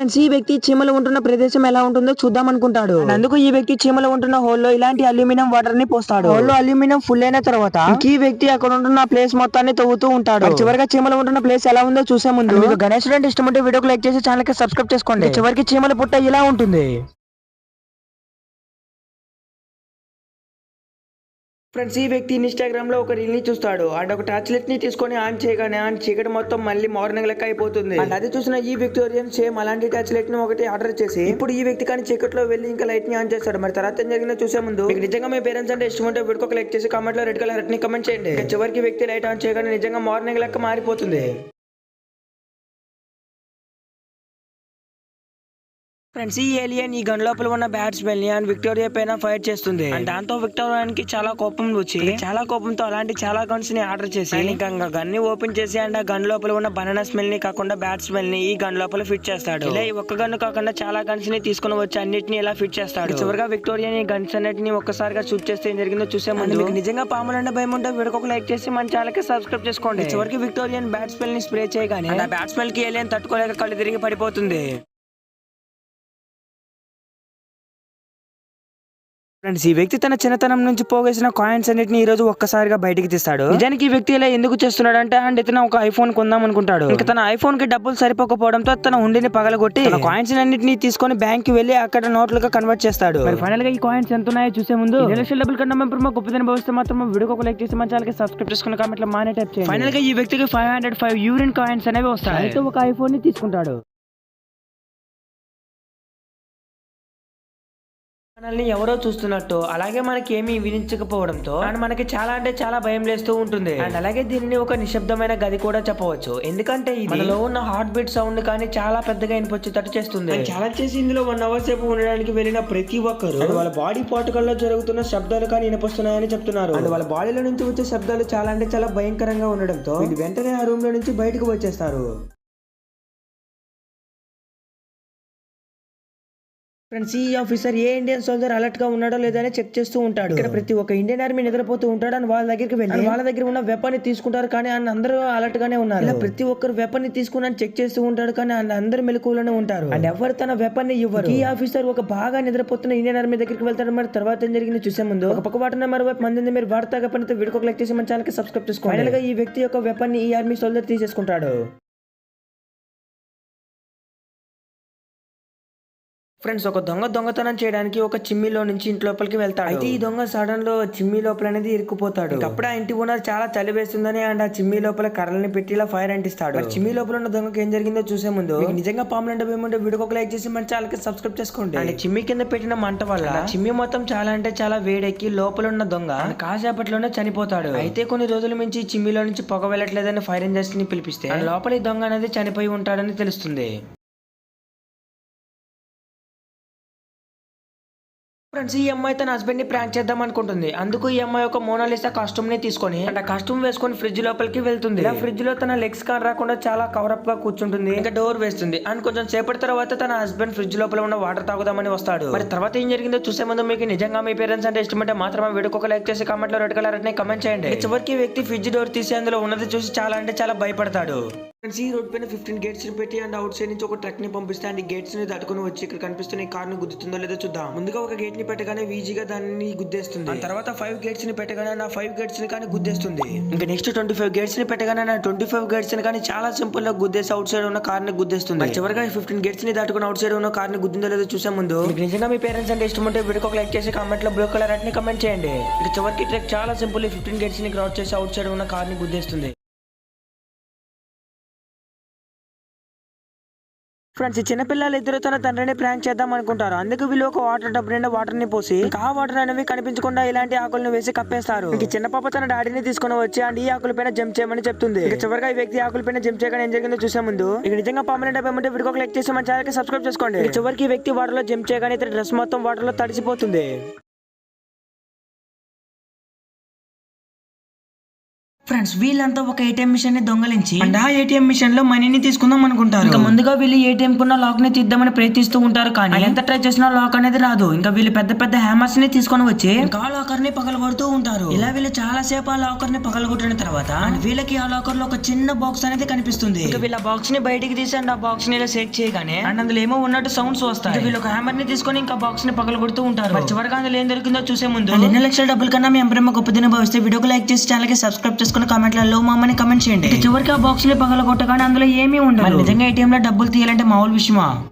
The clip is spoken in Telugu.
ఫ్రెండ్స్, ఈ వ్యక్తి చీమలు ఉంటున్న ప్రదేశం ఎలా ఉంటుందో చూద్దాం అనుకుంటాడు. అందుకు ఈ వ్యక్తి చీమలు ఉంటున్న హోల్లో ఇలాంటి అల్యూమినియం వాటర్ ని పోస్తాడు. హోల్లో అల్యూమినియం ఫుల్ అయిన తర్వాత ఈ వ్యక్తి అక్కడ ఉంటున్న ప్లేస్ మొత్తాన్ని తవ్వుతూ ఉంటాడు. చివరిగా చీమలు ఉంటున్న ప్లేస్ ఎలా ఉందో చూసే ముందు మీకు గణేశుడు అంటే ఇష్టం ఉంటే వీడియోకి లైక్ చేసి ఛానల్ కి సబ్స్క్రైబ్ చేసుకోండి. చివరికి చీమల పుట్ట ఇలా ఉంటుంది. ఫ్రెండ్స్, ఈ వ్యక్తి ఇన్స్టాగ్రామ్ లో ఒక రీల్ ని చూస్తాడు అండ్ ఒక టార్చ్ లైట్ ని తీసుకొని ఆన్ చేయగానే చీకటి మొత్తం మళ్ళీ మార్నింగ్ లెక్క అయిపోతుంది. అండ్ అది చూసిన ఈ విక్టోరియన్ సేమ్ అలాంటి టార్చ్ లైట్ ని ఒకటి ఆర్డర్ చేసి ఇప్పుడు ఈ వ్యక్తి కానీ చీకట్లో వెళ్ళి ఇంకా లైట్ ని ఆన్ చేస్తాడు. మరి తర్వాత ఏం జరిగిందో చూసే ముందు మీకు నిజంగా మీ పేరెంట్స్ అంటే ఇష్టం ఉంటే వీడికి ఒక లైక్ చేసి కామెంట్ లో రెడ్ కలర్ ని కమెంట్ చేయండి. చివరికి వ్యక్తి లైట్ ఆన్ చేయగానే నిజంగా మార్నింగ్ లెక్క మారిపోతుంది. ఫ్రెండ్స్, ఈ ఏలియన్ ఈ గన్ లోపల ఉన్న బ్యాట్ స్మెల్ ని అండ్ విక్టోరియా పైన ఫైర్ చేస్తుంది. అండ్ దాంతో విక్టోరియాకి చాలా కోపం వచ్చి చాలా కోపంతో అలాంటి చాలా గన్స్ ని ఆర్డర్ చేసి ఇంకా గన్ ని ఓపెన్ చేసి అండ్ ఆ గన్ లోపల ఉన్న బనానా స్మెల్ ని కాకుండా బ్యాట్ స్మెల్ ని ఈ గన్ లోపల ఫిట్ చేస్తాడు. ఇలా ఈ ఒక్క గన్ కాకుండా చాలా గన్స్ ని తీసుకుని వచ్చి అన్నిటిని ఇలా ఫిట్ చేస్తాడు. చివరిగా విక్టోరియా ఈ గన్స్ అన్నిటిని ఒక్కసారిగా షూట్ చేస్తే ఏం జరిగిందో చూసే ముందు మీకు నిజంగా పాములంటే భయం ఉంటే వీడికి ఒక లైక్ చేసి మన ఛానల్ కి సబ్స్క్రైబ్ చేసుకోండి. చివరికి విక్టోరియన్ బ్యాట్ స్మెల్ ని స్ప్రే చేయగానే ఆ బ్యాట్ స్మెల్ కి ఏలియన్ తట్టుకోలేక కళ్ళు తిరిగి పడిపోతుంది. ఫ్రెండ్స్, ఈ వ్యక్తి తన చిన్నతనం నుంచి పోగేసిన కాయిన్స్ అన్నిటిని ఈ రోజు ఒక్కసారిగా బయటికి తీస్తాడు. నిజానికి ఈ వ్యక్తి ఇలా ఎందుకు చేస్తున్నాడు అంటే ఇతను ఒక ఐఫోన్ కొందాం అనుకుంటాడు. ఇంకా తన ఐఫోన్ కి డబ్బులు సరిపోకపోవడంతో తన హుండీని పగలగొట్టి తన కాయిన్స్ అన్నిటిని తీసుకొని బ్యాంక్ కి వెళ్లి అక్కడ నోట్లుగా కన్వర్ట్ చేస్తాడు. మరి ఫైనల్ గా ఈ కాయిన్స్ ఎంత ఉన్నాయో చూసే ముందు డబ్బులు కన్నా మేము గొప్పదని భావిస్తే మాత్రం వీడియోకి ఒక లైక్ చేసి మన ఛానల్ కి సబ్స్క్రైబ్ చేసుకున్న కామెంట్ లో మానే టైప్ చేయండి. ఫైనల్ గా ఈ వ్యక్తికి 505 యూరిన్ కాయిన్స్ అనేవి వస్తాయి. అయితే ఒక ఐఫోన్ ని తీసుకుంటాడు. మనల్ని ఎవరో చూస్తున్నట్టు అలాగే మనకి ఏమీ వినించకపోవడంతో అండ్ మనకి చాలా అంటే చాలా భయం లేస్తూ ఉంటుంది. అండ్ అలాగే దీనిని ఒక నిశ్శబ్దమైన గది కూడా చెప్పవచ్చు. ఎందుకంటే మనలో ఉన్న హార్ట్ బీట్ సౌండ్ కానీ చాలా పెద్దగా వినిపించేటట్టు చేస్తుంది. చాలా చేసి ఇందులో 1 అవర్ సేపు ఉండడానికి వెళ్ళిన ప్రతి ఒక్కరు వాళ్ళ బాడీ పార్టికల్లో జరుగుతున్న శబ్దాలు కానీ వినిపిస్తున్నాయని చెప్తున్నారు. అండ్ వాళ్ళ బాడీలో నుంచి వచ్చే శబ్దాలు చాలా అంటే చాలా భయంకరంగా ఉండడంతో వెంటనే ఆ రూమ్ లో నుంచి బయటకు వచ్చేస్తారు. ఫ్రెండ్స్, ఈ ఆఫీసర్ ఏ ఇండియన్ సోల్జర్ అలర్ట్ గా ఉన్నాడో లేదని చెక్ చేస్తూ ఉంటాడు. ఇక్కడ ప్రతి ఒక్క ఇండియన్ ఆర్మీ నిద్రపోతూ ఉంటాడు అని వాళ్ళ దగ్గరికి వెళ్ళి వాళ్ళ దగ్గర ఉన్న వెపన్ ని తీసుకుంటారు. కానీ అందరూ అలర్ట్ గానే ఉన్నారు. ఇలా ప్రతి ఒక్కరు వెపన్ ని తీసుకుని చెక్ చేస్తూ ఉంటాడు. కానీ అందరూ మెలకువలోనే ఉంటారు. అండ్ ఎవరు తన వెపన్ ని ఇవ్వరు. ఈ ఆఫీసర్ ఒక బాగా నిద్రపోతున్న ఇండియన్ ఆర్మీ దగ్గరికి వెళ్తాడు. మరి తర్వాత ఏం జరిగింది చూసే ముందు ఒక పక్క వాటిన మరోవైపు మంది మీరు వాడతాగా పనితో వీడియో ఒక లైక్ చేసి మన ఛానల్ కి సబ్స్క్రైబ్ చేసుకోండి. ఫైనల్ గా ఈ వ్యక్తి యొక్క వెపన్ ని ఈ ఆర్మీ సోల్జర్ తీసేసుకుంటాడు. ఫ్రెండ్స్, ఒక దొంగతనం చేయడానికి ఒక చిమ్మిలో నుంచి ఇంటి లోపలికి వెళ్తాడు. అయితే ఈ దొంగ సడన్ లో చిమ్మి లోపల అనేది ఇరుక్కుపోతాడు. అప్పుడు ఆ ఇంటి ఓనర్ చాలా చలి వేస్తుందని అండ్ ఆ చిమ్మి లోపల కర్రల్ని పెట్టి ఇలా ఫైర్ అంటిస్తాడు. చిమ్మి లోపల ఉన్న దొంగకి ఏం జరిగిందో చూసే ముందు నిజంగా పాములంటే ఏముంటే వీడియోకి ఒక లైక్ చేసి మన ఛానల్ కి సబ్స్క్రైబ్ చేసుకోండి. అండ్ చిమ్మి కింద పెట్టిన మంట వల్ల చిమ్మి మొత్తం చాలా అంటే చాలా వేడెక్కి లోపల ఉన్న దొంగ కాసేపట్లోనే చనిపోతాడు. అయితే కొన్ని రోజుల నుంచి చిమ్మిలో నుంచి పొగ వెళ్ళట్లేదని ఫైర్ ఇంజన్స్ ని పిలిపిస్తే లోపల ఈ దొంగ అనేది చనిపోయి ఉంటాడని తెలుస్తుంది. ఫ్రెండ్స్, ఈ అమ్మాయి తన హస్బెండ్ ని ప్రాంక్ చేద్దాం అనుకుంటుంది. అందుకు ఈ అమ్మాయి ఒక మోనాలిసా కాస్ట్యూమ్ ని తీసుకొని అంటే కాస్ట్యూమ్ వేసుకొని ఫ్రిడ్జ్ లోపలికి వెళ్తుంది. ఫ్రిడ్జ్ లో తన లెగ్స్ కాన్ రాకుండా చాలా కవర్ అప్ గా కూర్చుంటుంది. ఇంకా డోర్ వేస్తుంది. అండ్ కొంచెం సేపటి తర్వాత తన హస్బెండ్ ఫ్రిడ్జ్ లోపల ఉన్న వాటర్ తాగుదామని వస్తాడు. మరి తర్వాత ఏం జరిగిందో చూసే ముందు మీకు నిజంగా మీ పేరెంట్స్ అంటే ఇష్టమంటే మాత్రమే వీడియోకి ఒక లైక్ చేసి కామెంట్ లో రెడ్ కలర్ అని కమెంట్ చేయండి. చివరికి వ్యక్తి ఫ్రిడ్జ్ డోర్ తీసి అందులో ఉన్నది చూసి చాలా అంటే చాలా భయపడతాడు. ఫ్రెండ్స్, ఈ రోడ్ పైన 15 గేట్స్ ని పెట్టి అండ్ అవుట్ సైడ్ నుంచి ఒక ట్రక్ ని పంపిస్తే అండ్ గేట్స్ ని దాటుకుని వచ్చి ఇక్కడ కనిపిస్తున్న ఈ కార్ ని గుద్దుతుందో లేదో చూద్దాం. ముందుగా ఒక గేట్ ని పెట్టగానే ఈజీగా దాన్ని గుద్దేస్తుంది. తర్వాత 5 గేట్స్ ని పెట్టగానే నా 5 గేట్స్ ని కానీ గుద్దేస్తుంది. ఇంకా నెక్స్ట్ 25 గేట్స్ ని పెట్టగానే నా 25 గేట్స్ ని కానీ చాలా సింపుల్ గా గుద్దేసి అవుట్ సైడ్ ఉన్న కార్ ని గుద్దేస్తుంది. చివరిగా 15 గేట్స్ ని దాటుకుని అవుట్ సైడ్ ఉన్న కార్ ని గుద్దిందో లేదో చూసే ముందు నిజంగా మీ పేరెంట్స్ అంటే ఇష్టం ఉంటే వీడియోకి ఒక లైక్ చేసి కామెంట్ లో బ్లూ కలర్ అని కమెంట్ చేయండి. ఇక చివరికి ట్రెక్ చాలా సింపుల్ 15 గేట్స్ ని క్రాస్ చేసి అవుట్ సైడ్ ఉన్న కార్ ని గుద్దేస్తుంది. ఫ్రెండ్స్, ఈ చిన్నపిల్లలు ఇద్దరు తన తండ్రిని ప్రాంక్ చేద్దాం అనుకుంటారు. అందుకు వీళ్ళు ఒక వాటర్ టబ్ నిండా వాటర్ ని పోసి ఆ వాటర్ అనేవి కనిపించకుండా ఇలాంటి ఆకులను వేసి కప్పేస్తారు. ఇంక చిన్న పాప తన డాడీని తీసుకుని వచ్చి అండ్ ఈ ఆకుల పైన జంప్ చేయమని చెప్తుంది. ఇక చివరిగా ఈ వ్యక్తి ఆకుల పైన జంప్ చేయగానే ఏం జరిగిందో చూసే ముందు ఇక నిజంగా పాములంటే భయం ఉంటే వీడియోకి లైక్ చేసి మన ఛానల్ కి సబ్స్క్రైబ్ చేసుకోండి. చివరికి ఈ వ్యక్తి వాటర్ లో జంప్ చేయగానే ఇతని డ్రెస్ మొత్తం వాటర్ లో తడిసిపోతుంది. ఫ్రెండ్స్ వీళ్ళంతా ఒక ఏటీఎం మిషన్ ని దొంగలించి అండ్ ఆ ఏటీఎం మిషన్ లో మనీని తీసుకుందాం అనుకుంటారు. ఇంకా ముందుగా వీళ్ళు ఏటీఎం కున్న లాక్ ని తీద్దామని ప్రయత్నిస్తూ ఉంటారు, కానీ ఎంత ట్రై చేసినా లాక్ అనేది రాదు. ఇంకా వీళ్ళు పెద్ద పెద్ద హ్యామర్స్ ని తీసుకొని వచ్చి ఇంకా లాకర్ ని పగలగొడుతూ ఉంటారు. ఇలా వీళ్ళు చాలా సేపు ఆ లాకర్ ని పగలగొట్టిన తర్వాత వీళ్ళకి ఆ లాకర్ లో ఒక చిన్న బాక్స్ అనేది కనిపిస్తుంది. ఇంకా వీళ్ళ బాక్స్ ని బయటికి తీసి అండ్ ఆ బాక్స్ ని ఇలా షేక్ చేయగానే అండ్ అందులో ఏమో ఉన్నట్టు సౌండ్స్ వస్తాయి. వీళ్ళు ఒక హ్యామర్ ని తీసుకొని ఇంకా బాక్స్ ని పగలగొడుతూ ఉంటారు. చివరిగా అందులో ఏం దొరికిందో చూసే ముందు ఎన్ని లక్షల డబ్బుల కన్నా మీ ఎంప్రేమ గొప్ప దిన భావిస్తే వీడియోకి లైక్ చేసి ఛానల్ కి సబ్స్క్రైబ్ చేసుకుని కామెంట్లలో మామని కామెంట్ చేయండి. చివరికి ఆ బాక్స్ ని పగలగొట్టగానే అందులో ఏమీ ఉండదు. నిజంగా ఏటీఎం లో డబ్బులు తీయాలంటే మామూలు విషయమా?